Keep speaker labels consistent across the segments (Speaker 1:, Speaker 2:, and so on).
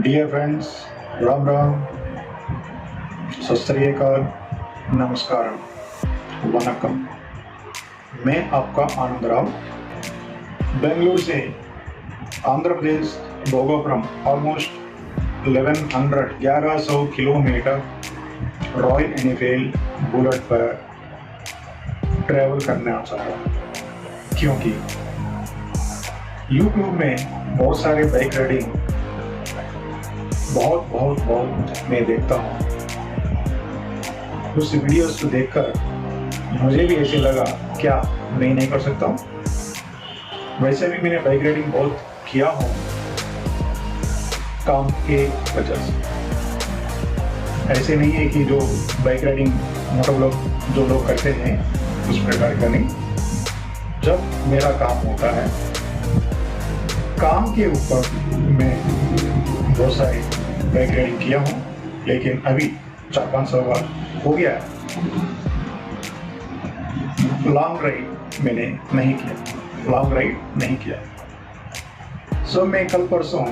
Speaker 1: Dear friends, Ram Ram, सत श्री अकाल, नमस्कार, वनकम। मैं आपका आनंद राव बेंगलुरु से Andhra Pradesh Bhogapuram almost 1100 kilometre Royal Enfield bullet पर ट्रैवल करना चाह रहा हूँ, क्योंकि यूट्यूब में बहुत सारे बाइक राइडिंग बहुत मैं देखता हूँ। उस वीडियोस को देखकर मुझे भी ऐसे लगा क्या मैं नहीं कर सकता हूँ। वैसे भी मैंने बाइक राइडिंग बहुत किया हूँ काम के वजह से। ऐसे नहीं है कि जो बाइक राइडिंग मोटो लोग जो लोग करते हैं उस प्रकार का नहीं। जब मेरा काम होता है, काम के ऊपर मैं बहुत सारी बाइक राइडिंग किया हूँ, लेकिन अभी 400-500 बार हो गया है। लॉन्ग राइड मैंने नहीं किया, लॉन्ग राइड नहीं किया। सो मैं कल परसों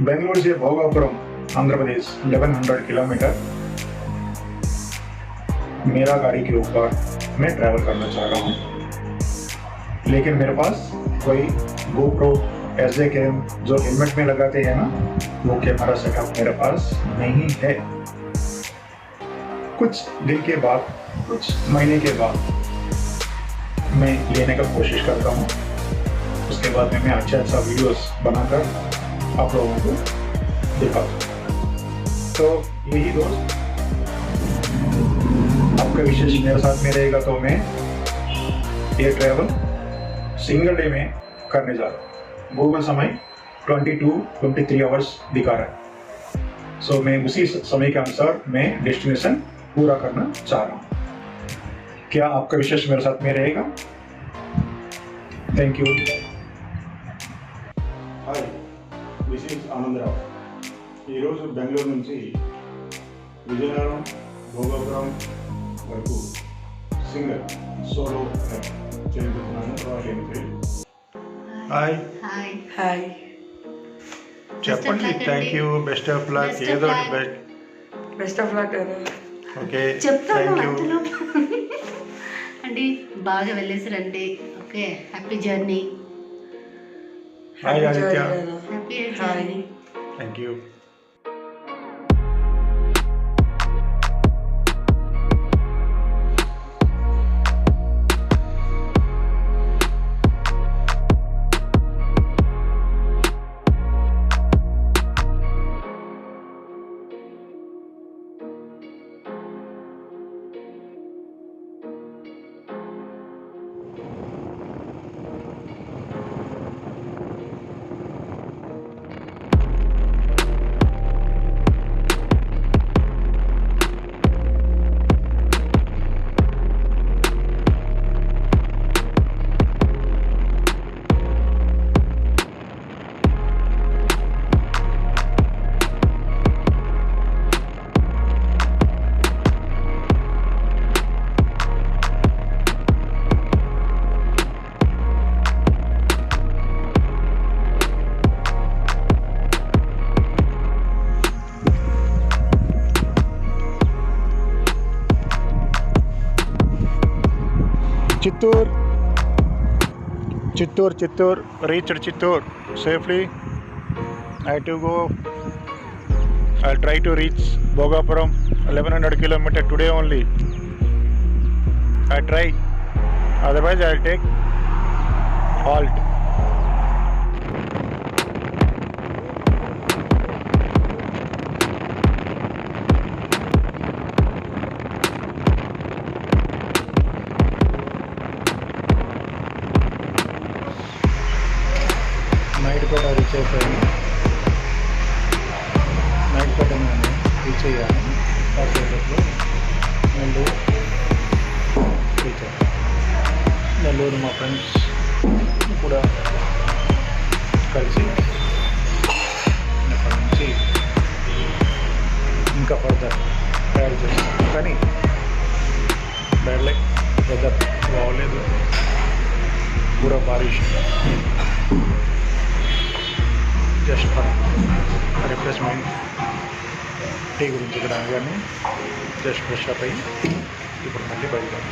Speaker 1: बेंगलुरु से भोगापुरम आंध्र प्रदेश 1100 किलोमीटर मेरा गाड़ी के ऊपर मैं ट्रैवल करना चाह रहा हूँ, लेकिन मेरे पास कोई GoPro ऐसे कैम जो हेलमेट में लगाते हैं ना, वो कैमरा सेटअप मेरे पास नहीं है। कुछ दिन के बाद, कुछ महीने के बाद मैं लेने का कोशिश करता हूँ। उसके बाद में मैं अच्छा वीडियोस बनाकर आप लोगों को दिखाता हूँ। तो यही दोस्त आपका विशेष मेरे साथ में रहेगा, तो मैं ये ट्रैवल सिंगल डे में करने जा रहा हूँ। गूगल समय 22-23 आवर्स दिखा रहा है। सो मैं उसी समय के अनुसार मैं डेस्टिनेशन पूरा करना चाह रहा हूँ। क्या आपका विशेष मेरे साथ में रहेगा? Thank you. Hi, this is Anand Rao. ఈరోజు బెంగళూరు నుంచి విజయనగరం భోగాపురం వరకు సింగల్ సోలో చేయబోతున్నాను, రాయల్ ఎన్ఫీల్డ్. హాయ్
Speaker 2: హాయ్
Speaker 1: చెప్పండి. Thank you, best of luck, ఏదో
Speaker 2: బెస్ట్ ఆఫ్ లక్.
Speaker 1: ఓకే,
Speaker 3: చెప్తాను
Speaker 1: థ్యాంక్ యూ
Speaker 3: అండి. బాగా వెళ్ళేసి రండి. Okay, happy journey.
Speaker 1: Hi Aditya,
Speaker 3: happy journey.
Speaker 1: Thank you. Chittoor, reached Chittoor safely. I had to go. I'll try to reach Bhogapuram 1100 kilometer today only. I try. Otherwise, I'll take halt. Naidupeta reach అయిపోయాను. Naidupeta reach అయ్యాను. కాసేపట్లో Nellore reach అయ్యాను. నెల్లూరు మా friends కూడా కలిసి అక్కడి నుంచి ఇంకా ఫర్దర్ ట్రావెల్ చేస్తాను. కానీ బ్యాడ్ లైక్ వెదర్ బాగోలేదు, పూరా బారిష్. జస్ట్ ఫర్ రిఫ్రెష్మెంట్ టీ గురించి ఇక్కడ కానీ జస్ట్ ఫ్రెష్ అప్ అయ్యి ఇప్పుడు మళ్ళీ బయలుదేరాం.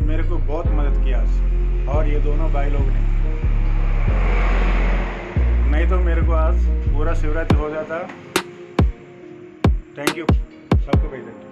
Speaker 1: मेरे को बहुत मदद किया और ये दोनों भाई लोग ने, नहीं तो मेरे को आज पूरा शिवरात्रि हो जाता। थैंक यू सबको भाई।